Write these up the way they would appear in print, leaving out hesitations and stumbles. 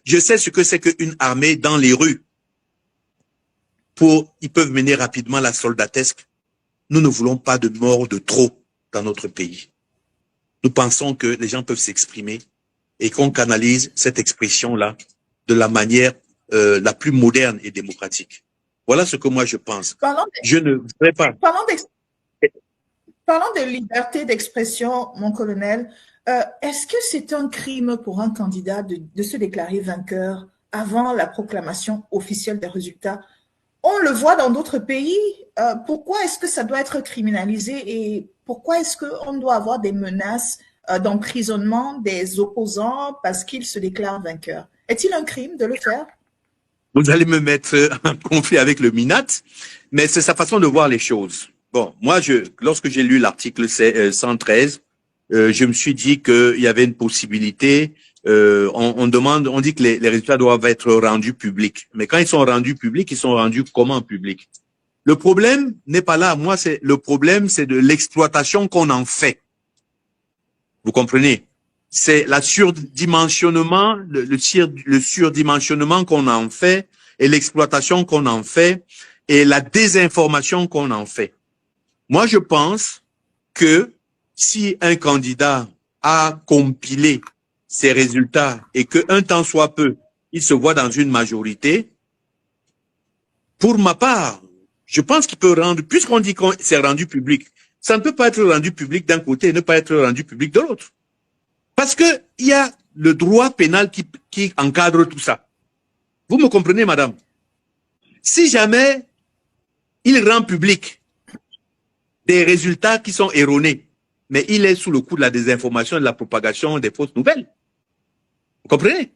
Je sais ce que c'est qu'une armée dans les rues. Ils peuvent mener rapidement la soldatesque. Nous ne voulons pas de morts de trop dans notre pays. Nous pensons que les gens peuvent s'exprimer et qu'on canalise cette expression-là de la manière la plus moderne et démocratique. Voilà ce que moi je pense. Je ne voudrais pas. Parlons de liberté d'expression, mon colonel. Est-ce que c'est un crime pour un candidat de se déclarer vainqueur avant la proclamation officielle des résultats? On le voit dans d'autres pays. Pourquoi est-ce que ça doit être criminalisé et pourquoi est-ce qu'on doit avoir des menaces d'emprisonnement des opposants parce qu'ils se déclarent vainqueurs? Est-il un crime de le faire? Vous allez me mettre en conflit avec le MINAT, mais c'est sa façon de voir les choses. Bon, moi, lorsque j'ai lu l'article 113, je me suis dit qu'il y avait une possibilité. On dit que les résultats doivent être rendus publics. Mais quand ils sont rendus publics, ils sont rendus comment publics? Le problème n'est pas là. Moi, le problème, c'est de l'exploitation qu'on en fait. Vous comprenez? C'est la surdimensionnement, le surdimensionnement qu'on en fait et l'exploitation qu'on en fait et la désinformation qu'on en fait. Moi, je pense que si un candidat a compilé ses résultats et qu'un temps soit peu, il se voit dans une majorité, pour ma part, je pense qu'il peut rendre, puisqu'on dit que c'est rendu public, ça ne peut pas être rendu public d'un côté et ne pas être rendu public de l'autre. Parce que il y a le droit pénal qui encadre tout ça. Vous me comprenez, madame? Si jamais il rend public des résultats qui sont erronés, mais il est sous le coup de la désinformation et de la propagation des fausses nouvelles. Vous comprenez?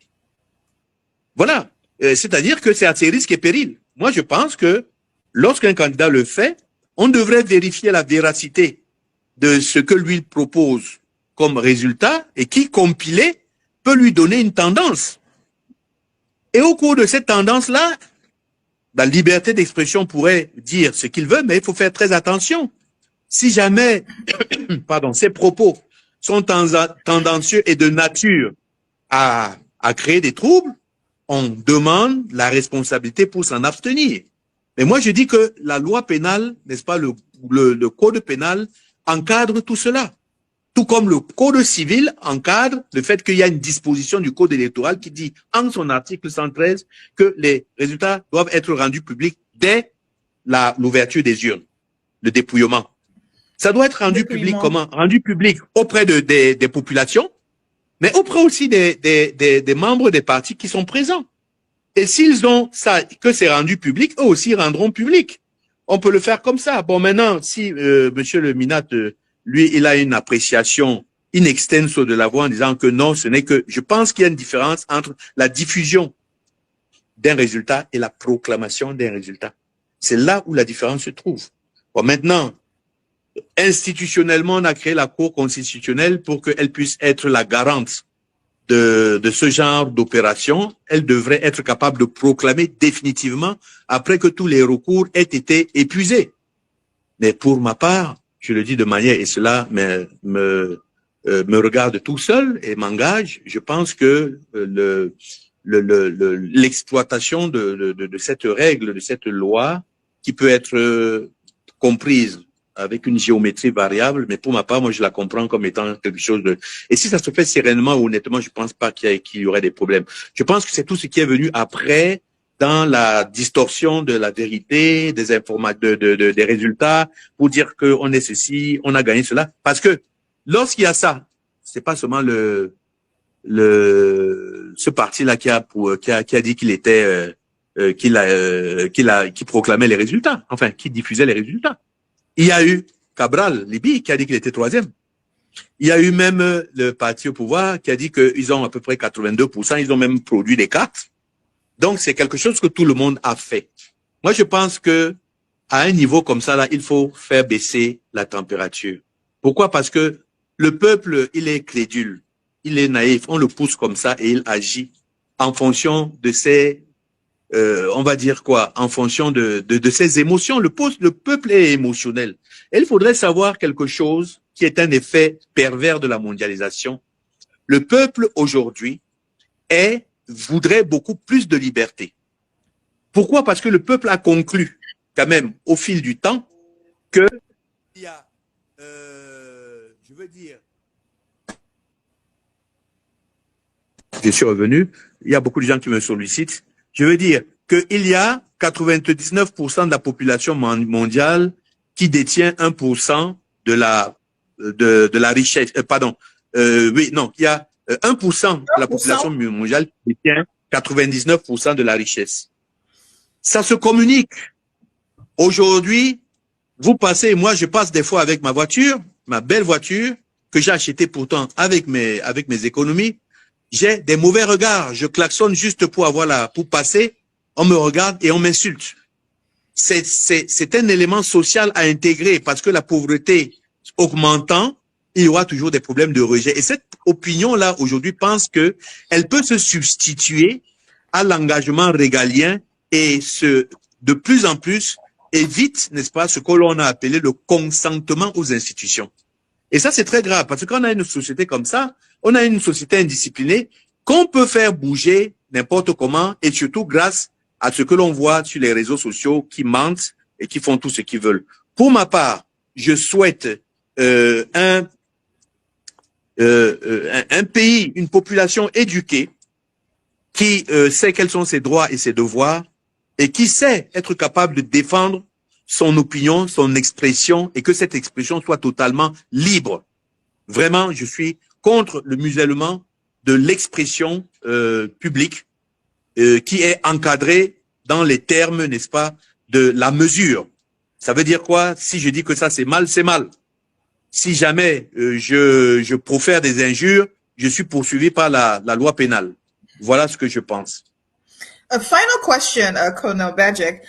Voilà. C'est-à-dire que c'est à ses risques et périls. Moi, je pense que lorsqu'un candidat le fait, on devrait vérifier la véracité de ce que lui propose comme résultat et qui, compilé, peut lui donner une tendance. Et au cours de cette tendance-là, la liberté d'expression pourrait dire ce qu'il veut, mais il faut faire très attention. Si jamais, ces propos sont tendancieux et de nature à créer des troubles, on demande la responsabilité pour s'en abstenir. Mais moi, je dis que la loi pénale, n'est-ce pas, le code pénal encadre tout cela. Tout comme le code civil encadre le fait qu'il y a une disposition du code électoral qui dit, en son article 113, que les résultats doivent être rendus publics dès l'ouverture des urnes, le dépouillement. Ça doit être rendu public comment? Rendu public auprès des populations, mais auprès aussi des membres des partis qui sont présents. Et s'ils ont ça, que c'est rendu public, eux aussi rendront public. On peut le faire comme ça. Bon, maintenant, si monsieur le Minat, lui, il a une appréciation in extenso de la voix en disant que non, ce n'est que... Je pense qu'il y a une différence entre la diffusion d'un résultat et la proclamation d'un résultat. C'est là où la différence se trouve. Bon, maintenant, institutionnellement, on a créé la Cour constitutionnelle pour qu'elle puisse être la garante de ce genre d'opération. Elle devrait être capable de proclamer définitivement après que tous les recours aient été épuisés. Mais pour ma part, je le dis de manière, et cela me regarde tout seul et m'engage, je pense que l'exploitation de cette règle, de cette loi, qui peut être comprise avec une géométrie variable, mais pour ma part, moi, je la comprends comme étant quelque chose de... Et si ça se fait sereinement, honnêtement, je pense pas qu'il y aurait des problèmes. Je pense que c'est tout ce qui est venu après, dans la distorsion de la vérité, des informations, des résultats, pour dire qu'on est ceci, on a gagné cela. Parce que lorsqu'il y a ça, c'est pas seulement ce parti-là qui a dit qu'il était, qui proclamait les résultats, enfin, qui diffusait les résultats. Il y a eu Cabral, Libye, qui a dit qu'il était troisième. Il y a eu même le parti au pouvoir qui a dit qu'ils ont à peu près 82%, ils ont même produit des cartes. Donc, c'est quelque chose que tout le monde a fait. Moi, je pense que à un niveau comme ça, là, il faut faire baisser la température. Pourquoi? Parce que le peuple, il est crédule, il est naïf, on le pousse comme ça et il agit en fonction de ses, on va dire quoi, en fonction de ses émotions. Le peuple est émotionnel. Et il faudrait savoir quelque chose qui est un effet pervers de la mondialisation. Le peuple, aujourd'hui, est voudrait beaucoup plus de liberté. Pourquoi? Parce que le peuple a conclu, quand même, au fil du temps, que il y a, je veux dire, je suis revenu, il y a beaucoup de gens qui me sollicitent, je veux dire qu'il y a 99% de la population mondiale qui détient 1% de la richesse, oui, non, il y a 1% de la population mondiale qui détient 99% de la richesse. Ça se communique. Aujourd'hui, vous passez, moi je passe des fois avec ma voiture, ma belle voiture, que j'ai achetée pourtant avec mes économies, j'ai des mauvais regards. Je klaxonne juste pour pour passer, on me regarde et on m'insulte. C'est un élément social à intégrer parce que la pauvreté augmentant, il y aura toujours des problèmes de rejet. Et cette opinion-là, aujourd'hui, pense que elle peut se substituer à l'engagement régalien et de plus en plus, évite, n'est-ce pas, ce que l'on a appelé le consentement aux institutions. Et ça, c'est très grave, parce que quand on a une société comme ça, on a une société indisciplinée qu'on peut faire bouger n'importe comment, et surtout grâce à ce que l'on voit sur les réseaux sociaux qui mentent et qui font tout ce qu'ils veulent. Pour ma part, je souhaite un pays, une population éduquée qui sait quels sont ses droits et ses devoirs et qui sait être capable de défendre son opinion, son expression et que cette expression soit totalement libre. Vraiment, je suis contre le musellement de l'expression publique qui est encadrée dans les termes, n'est-ce pas, de la mesure. Ça veut dire quoi? Si je dis que ça c'est mal, c'est mal. Si jamais je profère des injures, je suis poursuivi par la loi pénale. Voilà ce que je pense. A final question, Colonel Bajek,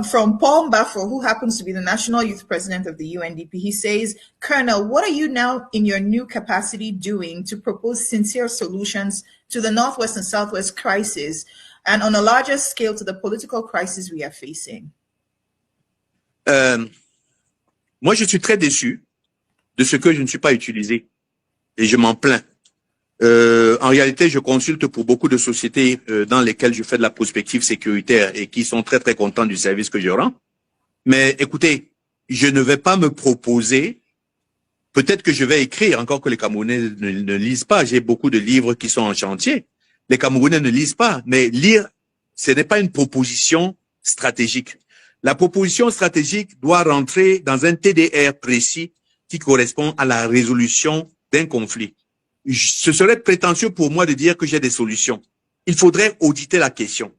from Paul Mbafo, who happens to be the National Youth President of the UNDP. He says, Colonel, what are you now in your new capacity doing to propose sincere solutions to the Northwest and Southwest crisis and on a larger scale to the political crisis we are facing? Moi, je suis très déçu de ce que je ne suis pas utilisé et je m'en plains. En réalité, je consulte pour beaucoup de sociétés dans lesquelles je fais de la prospective sécuritaire et qui sont très, très contents du service que je rends. Mais écoutez, je ne vais pas me proposer, peut-être que je vais écrire, encore que les Camerounais ne lisent pas. J'ai beaucoup de livres qui sont en chantier. Les Camerounais ne lisent pas, mais lire, ce n'est pas une proposition stratégique. La proposition stratégique doit rentrer dans un TDR précis qui correspond à la résolution d'un conflit. Ce serait prétentieux pour moi de dire que j'ai des solutions. Il faudrait auditer la question.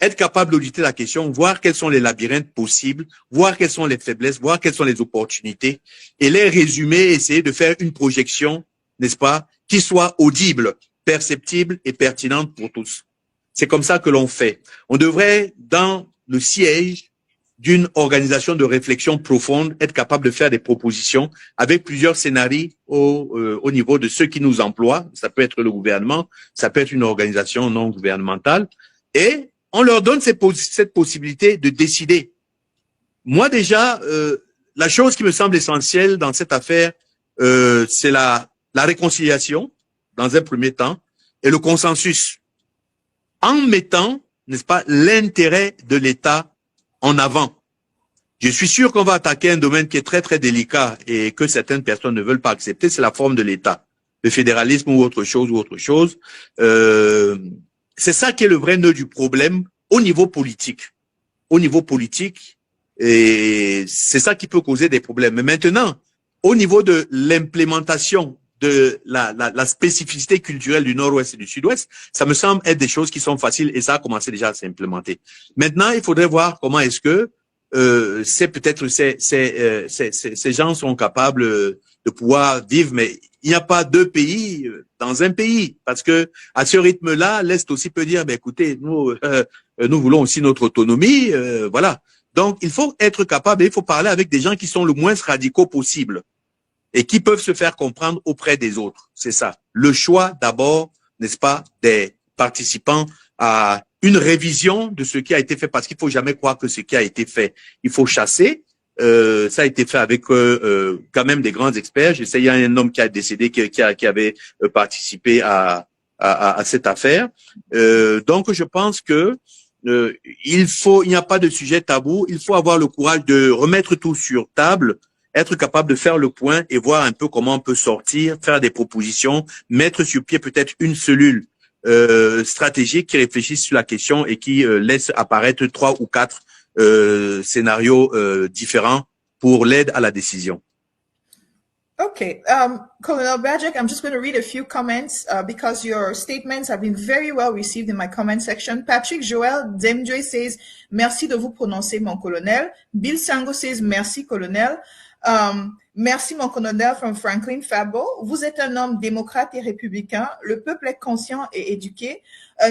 Être capable d'auditer la question, voir quels sont les labyrinthes possibles, voir quelles sont les faiblesses, voir quelles sont les opportunités, et les résumer, essayer de faire une projection, n'est-ce pas, qui soit audible, perceptible et pertinente pour tous. C'est comme ça que l'on fait. On devrait, dans le siège d'une organisation de réflexion profonde, être capable de faire des propositions avec plusieurs scénarios au niveau de ceux qui nous emploient. Ça peut être le gouvernement, ça peut être une organisation non gouvernementale. Et on leur donne cette possibilité de décider. Moi déjà, la chose qui me semble essentielle dans cette affaire, c'est la réconciliation, dans un premier temps, et le consensus. En mettant, n'est-ce pas, l'intérêt de l'État en avant. Je suis sûr qu'on va attaquer un domaine qui est très, très délicat et que certaines personnes ne veulent pas accepter, c'est la forme de l'État. Le fédéralisme ou autre chose. C'est ça qui est le vrai nœud du problème au niveau politique. Au niveau politique, et c'est ça qui peut causer des problèmes. Mais maintenant, au niveau de l'implémentation de la spécificité culturelle du Nord-Ouest et du Sud-Ouest, ça me semble être des choses qui sont faciles et ça a commencé déjà à s'implémenter. Maintenant, il faudrait voir comment est-ce que ces gens sont capables de pouvoir vivre, mais il n'y a pas deux pays dans un pays, parce que à ce rythme-là, l'Est aussi peut dire, ben écoutez, nous voulons aussi notre autonomie, voilà. Donc, il faut être capable et il faut parler avec des gens qui sont le moins radicaux possible et qui peuvent se faire comprendre auprès des autres. C'est ça. Le choix d'abord, n'est-ce pas, des participants à une révision de ce qui a été fait, parce qu'il faut jamais croire que ce qui a été fait, il faut chasser. Ça a été fait avec quand même des grands experts. Je sais, il y a un homme qui a décédé qui avait participé à à cette affaire. Donc, je pense que il n'y a pas de sujet tabou. Il faut avoir le courage de remettre tout sur table, être capable de faire le point et voir un peu comment on peut sortir, faire des propositions, mettre sur pied peut-être une cellule stratégique qui réfléchisse sur la question et qui laisse apparaître 3 ou 4 scénarios différents pour l'aide à la décision. Okay, Colonel Bajek, I'm just going to read a few comments because your statements have been very well received in my comment section. Patrick Joel Demjoy says, merci de vous prononcer, mon colonel. Bill Sango says, merci, colonel. Merci, mon colonel, from Franklin Fabo. Vous êtes un homme démocrate et républicain. Le peuple est conscient et éduqué.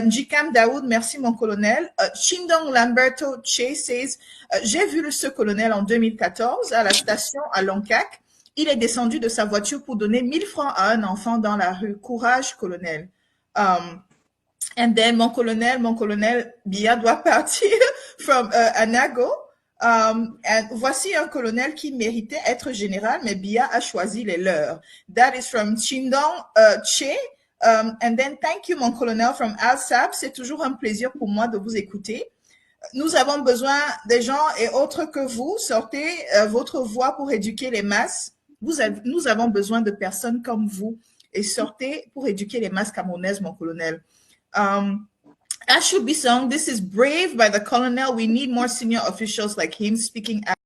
Njikam Daoud, merci, mon colonel. Chindong Lamberto Che says, j'ai vu ce colonel en 2014 à la station à Longkak. Il est descendu de sa voiture pour donner 1000 francs à un enfant dans la rue. Courage, colonel. And then, mon colonel Bia doit partir from Anago. And voici un colonel qui méritait être général, mais Bia a choisi les leurs. That is from Chindong Che. And then, thank you, mon colonel, from Al Sab. C'est toujours un plaisir pour moi de vous écouter. Nous avons besoin des gens et autres que vous. Sortez votre voix pour éduquer les masses. Nous avons besoin de personnes comme vous et sortez pour éduquer les masses camerounaises, mon colonel. Ashubi Song, this is brave by the colonel. We need more senior officials like him speaking out.